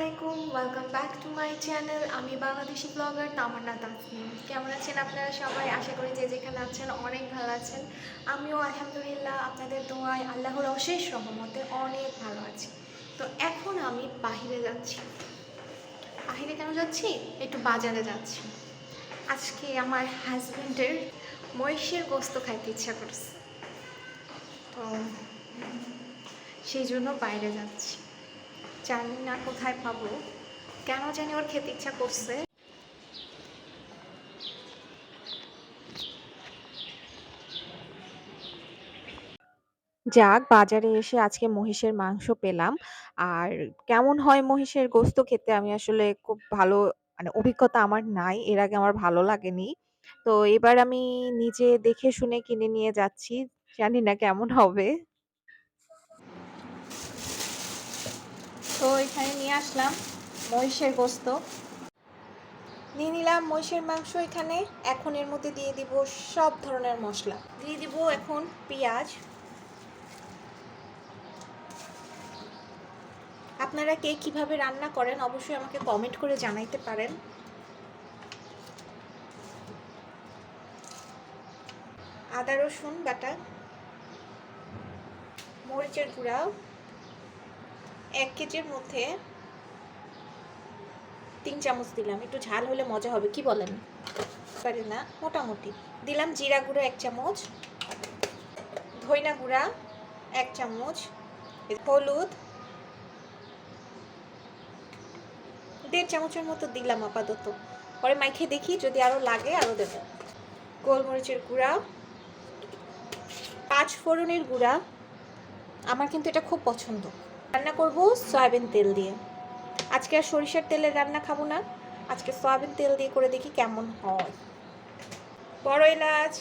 আলাইকুম, welcome back to my channel. আমি Bangladeshi blogger তামান্না তাসনিম। কেমন আছেন আপনারা সবাই? আশা করি যে যেখানে আছেন অনেক ভালো আছেন। আমিও আলহামদুলিল্লাহ আপনাদের দোয়ায় আল্লাহর অশেষ রহমতে অনেক ভালো আছি। তো এখন আমি বাহিরে যাচ্ছি। বাহিরে কেন যাচ্ছি? একটু বাজারে যাচ্ছি। আজকে আমার হাজব্যান্ডের মহিষের গোস্ত খাইতে ইচ্ছা করছে, তো সেই জন্য বাইরে যাচ্ছি। জানি না কোথায় পাবো, কেন জানি ওর খেতে ইচ্ছা করছে। যাক, বাজারে এসে আজকে মহিষের মাংস পেলাম। আর কেমন হয় মহিষের গোস্ত খেতে আমি আসলে খুব ভালো অভিজ্ঞতা আমার নাই। এর আগে আমার ভালো লাগেনি। তো এবার আমি নিজে দেখে শুনে কিনে নিয়ে যাচ্ছি। জানি না কেমন হবে। তো এখানে নিয়ে আসলাম মহিষের গোস্ত। নিয়ে নিলাম মহিষের মাংস এখানে। এখন এর মধ্যে দিয়ে দিব সব ধরনের মশলা। দিয়ে দিব এখন পেঁয়াজ। আপনারা কে কিভাবে রান্না করেন অবশ্যই আমাকে কমেন্ট করে জানাইতে পারেন। আদা রসুন বাটা, মরিচের গুঁড়া। 1 কেজির মধ্যে 3 চামচ দিলাম। একটু ঝাল হলে মজা হবে, কি বলেন? পারি না, মোটামুটি দিলাম। জিরা গুঁড়ো 1 চামচ, ধইনা গুঁড়া 1 চামচ, হলুদ 1.5 চামচের মতো দিলাম আপাতত। পরে মাইখে দেখি, যদি আরো লাগে আরো দেব। গোলমরিচের গুঁড়া, 5 ফোড়নের গুঁড়া। আমার কিন্তু এটা খুব পছন্দ। রান্না করব সয়াবিন তেল দিয়ে। আজকে আর সরিষার তেলের রান্না খাবো না, আজকে সয়াবিন তেল দিয়ে করে দেখি কেমন হয়। বড় এলাচ,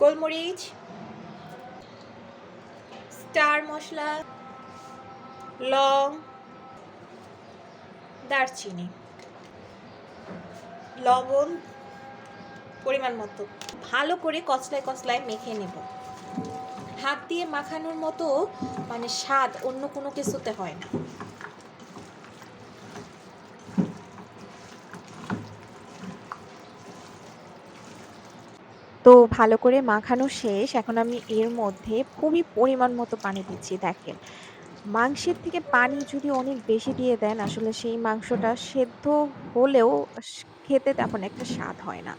গোলমরিচ, স্টার মশলা, লং, দারচিনি, লবণ পরিমাণ মতো। ভালো করে কচলায় কচলায় মেখে নেব। হাত দিয়ে মাখানোর মতো স্বাদ অন্য কোনো কিছুতে হয় না। তো ভালো করে মাখানো শেষ। এখন আমি এর মধ্যে খুবই পরিমাণ মতো পানি দিচ্ছি। দেখেন, মাংসের থেকে পানি যদি অনেক বেশি দিয়ে দেন আসলে সেই মাংসটা সেদ্ধ হলেও খেতে তেমন একটা স্বাদ হয় না।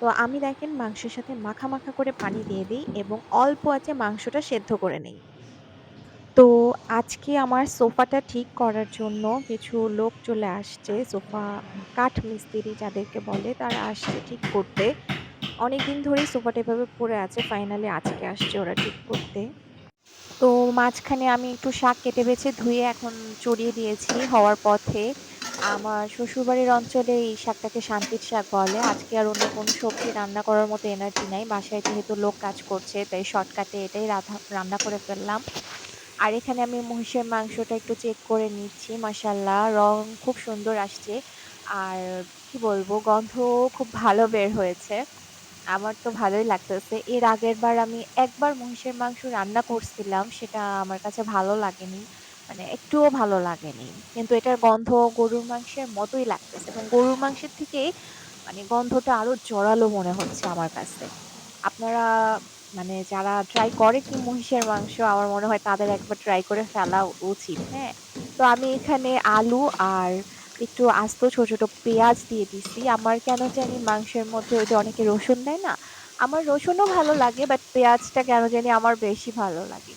তো আমি দেখেন মাংসের সাথে মাখা মাখা করে পানি দিয়ে দিই এবং অল্প আঁচে মাংসটা সেদ্ধ করে নেই। তো আজকে আমার সোফাটা ঠিক করার জন্য কিছু লোক চলে আসছে। সোফা কাঠ মিস্ত্রি যাদেরকে বলে, তারা আসছে ঠিক করতে। অনেকদিন ধরেই সোফাটা এভাবে পড়ে আছে, ফাইনালি আজকে আসছে ওরা ঠিক করতে। তো মাঝখানে আমি একটু শাক কেটে বেছে ধুয়ে এখন চড়িয়ে দিয়েছি হওয়ার পথে। আমার শ্বশুরবাড়ির অঞ্চলে এই শাকটাকে শান্তির শাক বলে। আজকে আর অন্য কোনো সবজি রান্না করার মতো এনার্জি নাই, বাসায় যেহেতু লোক কাজ করছে তাই শর্টকাটে এটাই রান্না করে ফেললাম। আর এখানে আমি মহিষের মাংসটা একটু চেক করে নিচ্ছি, মাশাল্লাহ রং খুব সুন্দর আসছে। আর কি বলবো, গন্ধ খুব ভালো বের হয়েছে। আমার তো ভালোই লাগতেছে। এর আগের বার আমি একবার মহিষের মাংস রান্না করছিলাম, সেটা আমার কাছে ভালো লাগেনি, একটুও ভালো লাগেনি। কিন্তু এটার গন্ধ গরুর মাংসের মতোই লাগতেছে এবং গরুর মাংসের থেকে গন্ধটা আরো জোরালো মনে হচ্ছে আমার কাছে। আপনারা যারা ট্রাই করে কি মহিষের মাংস, আমার মনে হয় তাদের একবার ট্রাই করে ফেলা উচিত। হ্যাঁ, তো আমি এখানে আলু আর একটু আস্ত ছোট ছোট পেঁয়াজ দিয়ে দিছি। আমার কেন জানি মাংসের মধ্যে ওই যে অনেকে রসুন দেয় না, আমার রসুনও ভালো লাগে, বাট পেঁয়াজটা কেন জানি আমার বেশি ভালো লাগে।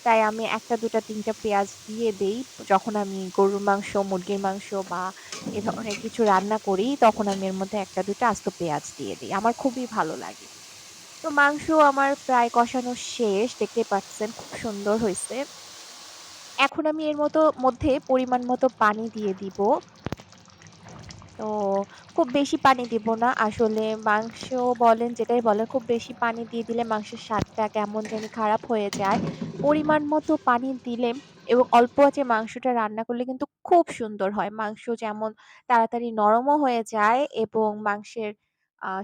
তাই আমি একটা দুটা তিনটা পেঁয়াজ দিয়ে দেই। যখন আমি গরুর মাংস, মুরগির মাংস বা এ ধরনের কিছু রান্না করি তখন আমি এর মধ্যে একটা দুটা আস্ত পেঁয়াজ দিয়ে দিই, আমার খুবই ভালো লাগে। তো মাংস আমার প্রায় কষানো শেষ, দেখতেই পাচ্ছেন খুব সুন্দর হয়েছে। এখন আমি এর মধ্যে পরিমাণ মতো পানি দিয়ে দিব। তো খুব বেশি পানি দিব না আসলে, মাংস বলেন যেটাই বলেন, খুব বেশি পানি দিয়ে দিলে মাংসের স্বাদটা কেমন জানি খারাপ হয়ে যায়। পরিমাণ মতো পানি দিলে এবং অল্প আঁচে মাংসটা রান্না করলে কিন্তু খুব সুন্দর হয়। মাংস যেমন তাড়াতাড়ি নরমও হয়ে যায় এবং মাংসের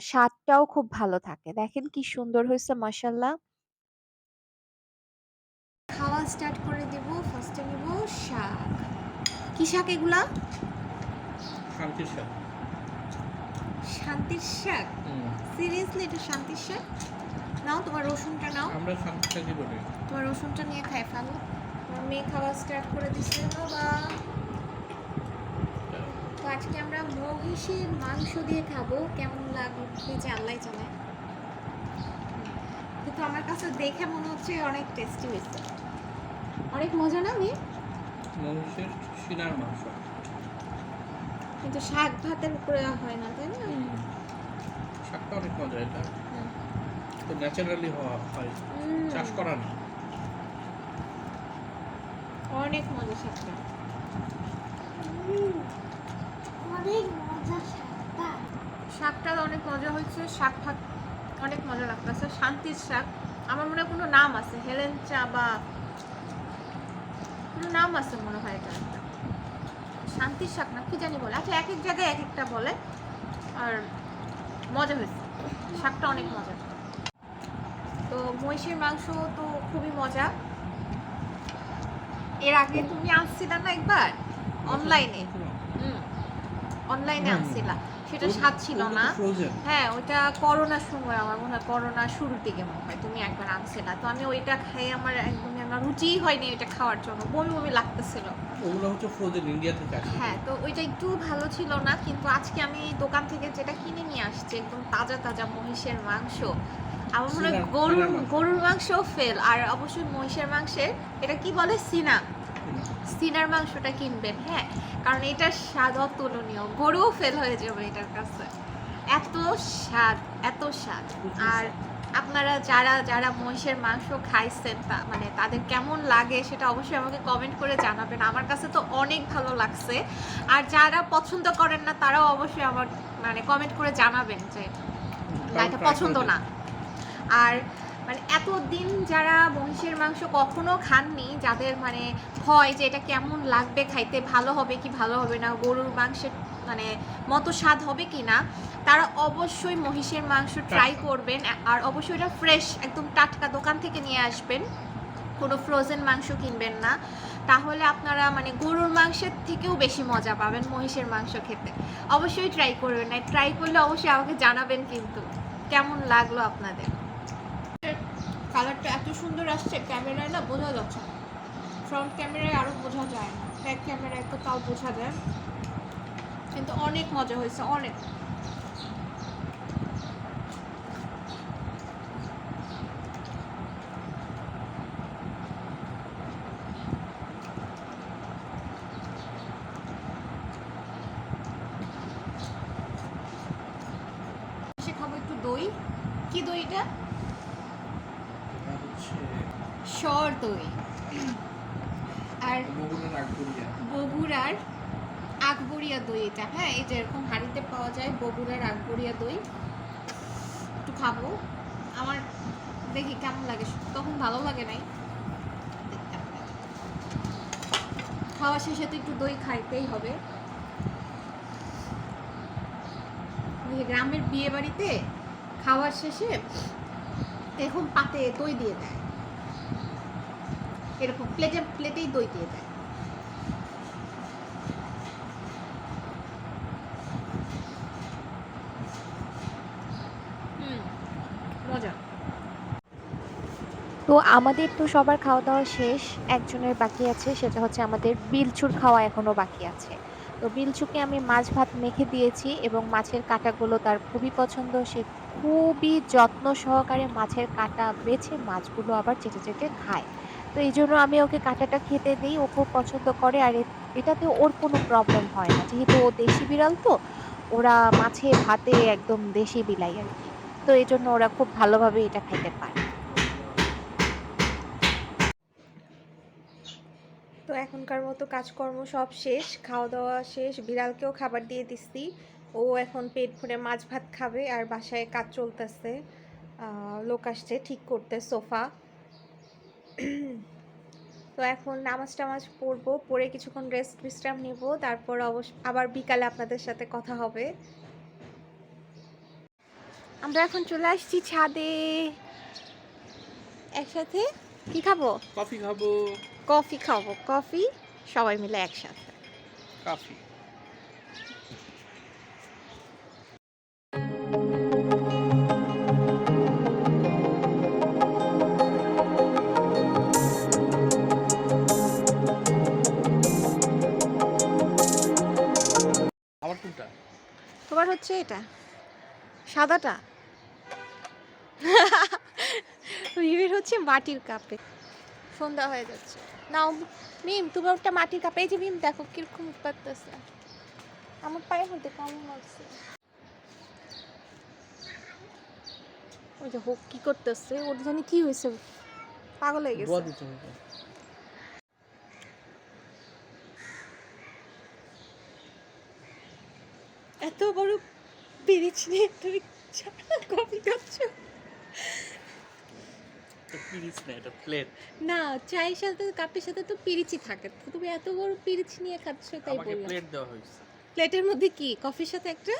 স্বাদটাও খুব ভালো থাকে। দেখেন কি সুন্দর হয়েছে, মাশাল্লাহ। খাওয়া স্টার্ট করে দিব। ফার্স্টে নিব শাক। কি শাক এগুলা? শান্তির শাক। শান্তির শাক? সিরিয়াসলি এটা শান্তির শাক? নাও তোমার রসুনটা নাও। আমরা শান্তির শাকই বলি। তোমার রসুনটা নিয়ে খাই ফেলো। তোমার মেয়ে খাওয়া স্টার্ট করে দিচ্ছে বাবা। তো আজকে আমরা মহিষের মাংস দিয়ে খাবো, কেমন লাগবে যে আল্লাহ জানে। কিন্তু আমার কাছে দেখে মনে হচ্ছে অনেক টেস্টি হয়েছে, অনেক মজা না মেয়ে? মহিষের সিনার মাংস, কিন্তু শাক ভাতের উপরে হয় না, তাই না? শাকটা অনেক মজা, এটা তো ন্যাচারালি হয়, চাষ করা না। অনেক মজা শাকটা, অনেক মজা শাকটা। শাকটা অনেক মজা হয়েছে, শাক ভাত অনেক মজা লাগতেছে। শান্তির শাক, আমার মনে হয় কোনো নাম আছে, হেলেন চা বা কোনো নাম আছে মনে হয় এটা একটা। শান্তির শাক না কি জানি বলে, আচ্ছা এক এক জায়গায় এক একটা বলে। আর মজা হয়েছে, শাকটা অনেক মজা। তো মহিষের মাংস তো খুবই মজা। এর আগে তুমি আনছিলা না একবার অনলাইনে? অনলাইনে আনছিলা, সেটা স্বাদ ছিল না। হ্যাঁ, ওইটা করোনার সময়, আমার মনে হয় করোনার শুরুর দিকে মনে হয় তুমি একবার আনছিলা। তো আমি ওইটা খাই, আমার একদমই আমার রুচিই হয়নি ওইটা খাওয়ার জন্য, বমি বমি লাগতেছিল। ওগুলো হচ্ছে ফ্রোজেন, ইন্ডিয়া থেকে আসে। হ্যাঁ, তো ওইটা একটু ভালো ছিল না। কিন্তু আজকে আমি দোকান থেকে যেটা কিনে নিয়ে আসছি একদম তাজা তাজা মহিষের মাংস। আমার মনে হয় গরুর মাংস ফেল, আর অবশ্যই মহিষের মাংসের এটা কি বলে সিনার মাংসটা কিনবেন। হ্যাঁ, কারণ এটার স্বাদ অতুলনীয়, গরুও ফেল হয়ে যাবে এটার কাছে, এত স্বাদ এত স্বাদ। আর আপনারা যারা যারা মহিষের মাংস খাইছেন মানে তাদের কেমন লাগে সেটা অবশ্যই আমাকে কমেন্ট করে জানাবেন। আমার কাছে তো অনেক ভালো লাগছে। আর যারা পছন্দ করেন না তারাও অবশ্যই আমার মানে কমেন্ট করে জানাবেন যে না এটা পছন্দ না। আর মানে এতদিন যারা মহিষের মাংস কখনো খাননি, যাদের মানে ভয় যে এটা কেমন লাগবে খাইতে, ভালো হবে কি ভালো হবে না, গরুর মাংসের মানে মতো স্বাদ হবে কি না, তারা অবশ্যই মহিষের মাংস ট্রাই করবেন। আর অবশ্যই এটা ফ্রেশ একদম টাটকা দোকান থেকে নিয়ে আসবেন, কোনো ফ্রোজেন মাংস কিনবেন না। তাহলে আপনারা মানে গরুর মাংসের থেকেও বেশি মজা পাবেন মহিষের মাংস খেতে। অবশ্যই ট্রাই করবেন, না ট্রাই করলে অবশ্যই আমাকে জানাবেন কিন্তু কেমন লাগলো আপনাদের। কালারটা এত সুন্দর আসছে, ক্যামেরায় না বোঝা যাচ্ছে না, ফ্রন্ট ক্যামেরায় আরও বোঝা যায় না, ব্যাক ক্যামেরায় তো তাও বোঝা যায়। কিন্তু অনেক মজা হয়েছে, অনেক। খাবো একটু দই। কি দই এটা? সর দই। আর বগুড়ার আকবরিয়া দই এটা। হ্যাঁ, এই যে এরকম হাঁড়িতে পাওয়া যায় বগুড়ার আকবরিয়া দই। একটু খাবো, আমার দেখি কেমন লাগে। তখন ভালো লাগে নাই, খাওয়া শেষে তো একটু দই খাইতেই হবে। গ্রামের বিয়ে বাড়িতে খাওয়ার শেষে এরকম পাতে দই দিয়ে দেয়, এরকম প্লেটেই দই দিয়ে দেয়। মজা। তো আমাদের তো সবার খাওয়া দাওয়া শেষ, একজনের বাকি আছে, সেটা হচ্ছে আমাদের বিলচুর খাওয়া এখনো বাকি আছে। তো বিলচুকে আমি মাছ ভাত মেখে দিয়েছি এবং মাছের কাঁটাগুলো তার খুবই পছন্দ, সে খুবই যত্ন সহকারে মাছের কাঁটা বেছে মাছগুলো আবার চেটে চেটে খায়। তো এই জন্য আমি ওকে কাঁটাটা খেতে দিই, ও খুব পছন্দ করে। আর এটাতে ওর কোনো প্রবলেম হয় না, যেহেতু ও দেশি বিড়াল, তো ওরা মাছে ভাতে একদম দেশি বিলাই আর কি। তো এই জন্য ওরা খুব ভালোভাবে এটা খাইতে পারে। তো এখনকার মতো কাজকর্ম সব শেষ, খাওয়া দাওয়া শেষ, বিড়ালকেও খাবার দিয়ে দিচ্ছি। ও এখন পেট ভরে মাছ ভাত খাবে। আর বাসায় কাজ চলতেছে, লোক আসছে ঠিক করতে সোফা। তো এখন নামাজ টামাজ পড়বো, পড়ে কিছুক্ষণ রেস্ট বিশ্রাম নিব, তারপর আবার বিকালে আপনাদের সাথে কথা হবে। আমরা এখন চলে আসছি ছাদে, একসাথে কি খাবো? কফি খাবো। কফি খাবো, কফি সবাই মিলে একসাথে। কাফি। আমার কোনটা? তোমার হচ্ছে এটা সাদাটা। মিমির হচ্ছে মাটির কাপে। সন্ধ্যা হয়ে যাচ্ছে। নাও মিম, তোমার একটা মাটির কাপে। এই যে মিম দেখো কিরকম উৎপাততেছে। আমার পায়ের মধ্যে কামড় মারছে। ওই যে হোক কি করতেছে, ওর জানি কি হয়েছে, পাগল হয়ে দোয়া গেছে। দিতে হবে। এত বড় পিরিচ নিয়ে তুমি কফি খাচ্ছ? পিরিচ না, এটা প্লেট। না, চায়ের সাথে কাপের সাথে তো পিরিচই থাকে, তো তুমি এত বড় পিরিচ নিয়ে খাচ্ছ তাই আমাকে বললাম। প্লেট দেওয়া হয়েছে। প্লেটের মধ্যে কি কফির সাথে একটা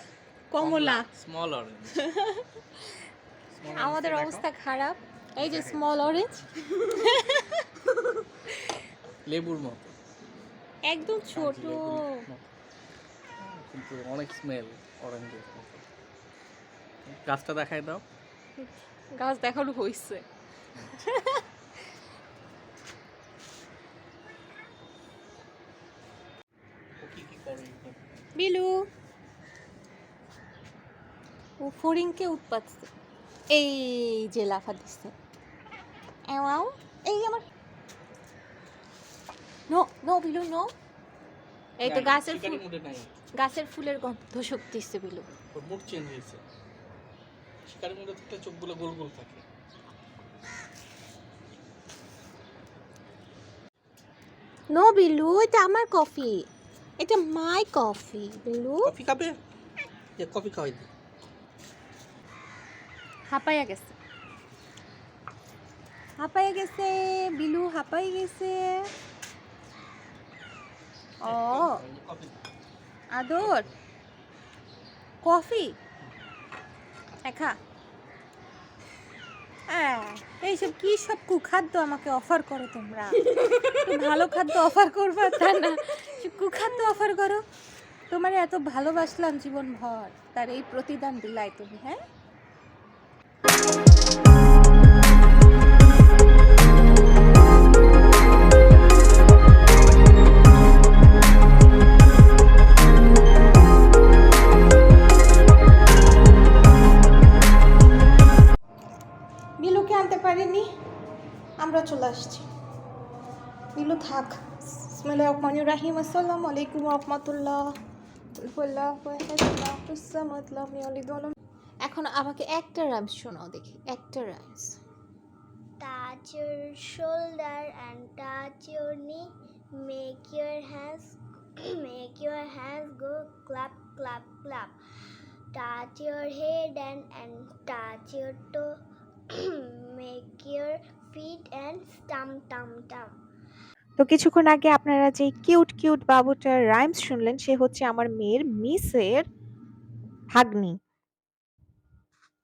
কমলা? Small orange. আমাদের অবস্থা খারাপ। এই যে স্মল অরেঞ্জ, লেবুর মতো একদম ছোট। কিন্তু অনেক স্মেল অরেঞ্জের মতো। গাছটা দেখাই দাও। গাছ দেখানো হয়েছে। বিলু ও ফড়িংকে উৎপাত, এই যে লাফা দিচ্ছে। এওয়াও, এই আমার নো নো বিলু নো। এই তো গাছের ফুল, গাছের ফুলের গন্ধ শক্তিছে বিলু। ওর মুড চেঞ্জ হয়েছে। শিকারের মধ্যে একটা চোখগুলো গোল গোল থাকে। নো বিলু, এটা আমার কফি, এটা মাই কফি। বিলু কফি খাবে? যে কফি খাওয়াই দি। হাঁপাইয়া গেছে, হাঁপাইয়া গেছে বিলু, হাঁপাই গেছে। ও আদর কফি একা। এইসব কি সব কুখাদ্য আমাকে অফার করো তোমরা? একটু ভালো খাদ্য অফার করবা তা না, কুখাদ্য অফার করো। তোমার এত ভালোবাসলাম জীবন ভর, তার এই প্রতিদান দিলাই তুমি। হ্যাঁ, বিলুকে আনতে পারিনি, আমরা চলে আসছি। বিলু থাক। বিসমিল্লাহির রহমানির রহিম। আসসালামু আলাইকুম ওয়া রাহমাতুল্লাহ। এখন আমাকে একটা রাইমস শোনাও দেখি, একটা rhymes. Touch your shoulder and touch your knee. Make your hands make your hands go clap clap clap. Touch your head and touch your toe. Make your feet and stump tum tum. তো কিছুক্ষণ আগে আপনারা যে cute cute বাবুটার rhymes শুনলেন, সে হচ্ছে আমার মেয়ের মিসের ভাগ্নি।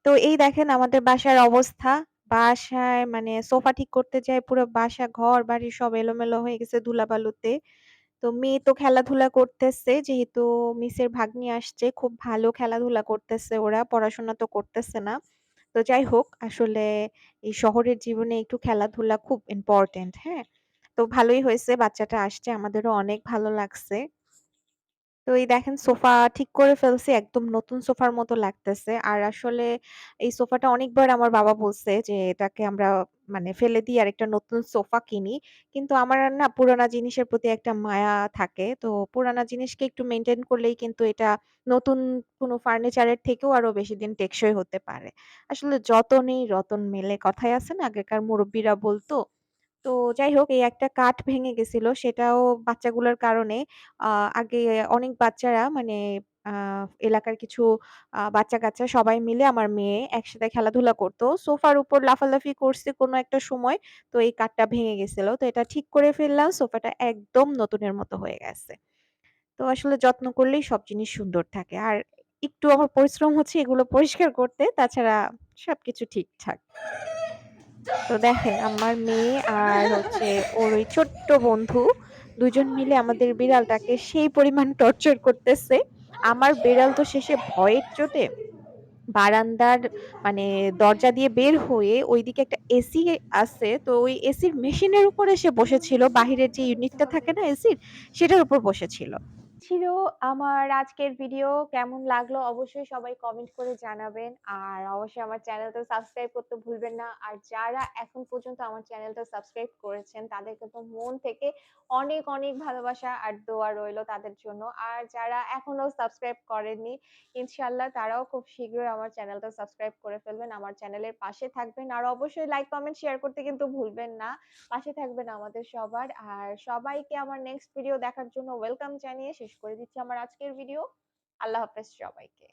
তো এই দেখেন আমাদের বাসার অবস্থা। বাসায় মানে সোফা ঠিক করতে যাই, পুরো বাসা ঘর বাড়ি সব এলোমেলো হয়ে গেছে ধুলাবালুতে। তো মেয়ে তো খেলাধুলা করতেছে, যেহেতু মিসের ভাগ্নি আসছে, খুব ভালো খেলাধুলা করতেছে ওরা, পড়াশোনা তো করতেছে না। তো যাই হোক, আসলে এই শহরের জীবনে একটু খেলাধুলা খুব ইম্পর্টেন্ট। হ্যাঁ, তো ভালোই হয়েছে বাচ্চাটা আসছে, আমাদেরও অনেক ভালো লাগছে। তো এই দেখেন সোফা ঠিক করে ফেলছি, একদম নতুন সোফার মতো লাগতেছে। আর আসলে এই সোফাটা অনেকবার আমার বাবা বলছে যে এটাকে আমরা মানে ফেলে দিয়ে আরেকটা নতুন সোফা কিনি। কিন্তু আমার আর না পুরানা জিনিসের প্রতি একটা মায়া থাকে। তো পুরানা জিনিসকে একটু মেইনটেইন করলেই কিন্তু এটা নতুন কোনো ফার্নিচারের থেকেও আরো বেশিদিন টেকসই হতে পারে। আসলে যতনেই রতন মেলে কথায় আছে না, আগেকার মুরব্বিরা বলতো। তো যাই হোক, এই একটা কাঠ ভেঙে গেছিল, সেটাও বাচ্চাগুলোর কারণে। আ আগে অনেক বাচ্চারা মানে আ এলাকার কিছু বাচ্চা-কাচ্চা সবাই মিলে আমার মেয়ে একসাথে খেলাধুলা করত। সোফার উপর লাফালাফি করছে কোনো একটা সময়। তো এই কাঠটা ভেঙে গেছিল। তো এটা ঠিক করে ফেললাম। সোফাটা একদম নতুনের মতো হয়ে গেছে। তো আসলে যত্ন করলেই সব জিনিস সুন্দর থাকে। আর একটু আমার পরিশ্রম হচ্ছে এগুলো পরিষ্কার করতে। তাছাড়া সবকিছু ঠিকঠাক। তো দেখেন আমার মেয়ে আর হচ্ছে ওর ওই ছোট্ট বন্ধু ২ জন মিলে আমাদের বিড়ালটাকে সেই পরিমাণ টর্চার করতেছে। আমার বিড়াল তো শেষে ভয়ের চোটে বারান্দার মানে দরজা দিয়ে বের হয়ে ওইদিকে একটা এসি আছে। তো ওই এসির মেশিনের উপরে সে বসেছিল। বাহিরের যে ইউনিটটা থাকে না এসির, সেটার উপর বসেছিল। ছিল আমার আজকের ভিডিও। কেমন লাগলো অবশ্যই সবাই কমেন্ট করে জানাবেন। আর অবশ্যই আমার চ্যানেলটা সাবস্ক্রাইব করতে ভুলবেন না। আর যারা এখন পর্যন্ত আমার চ্যানেলটা সাবস্ক্রাইব করেছেন তাদেরকে তো মন থেকে অনেক, অনেক ভালোবাসা আর দোয়া রইলো তাদের জন্য। আর যারা এখনো সাবস্ক্রাইব করেননি ইনশাআল্লাহ তারাও খুব শীঘ্রই আমার চ্যানেলটা সাবস্ক্রাইব করে ফেলবেন। আমার চ্যানেলের পাশে থাকবেন। আর অবশ্যই লাইক, কমেন্ট, শেয়ার করতে কিন্তু ভুলবেন না। পাশে থাকবেন আমাদের সবার। আর সবাইকে আমার নেক্সট ভিডিও দেখার জন্য ওয়েলকাম জানিয়ে শেষ করে দিচ্ছি আমার আজকের ভিডিও। আল্লাহ হাফেজ সবাইকে।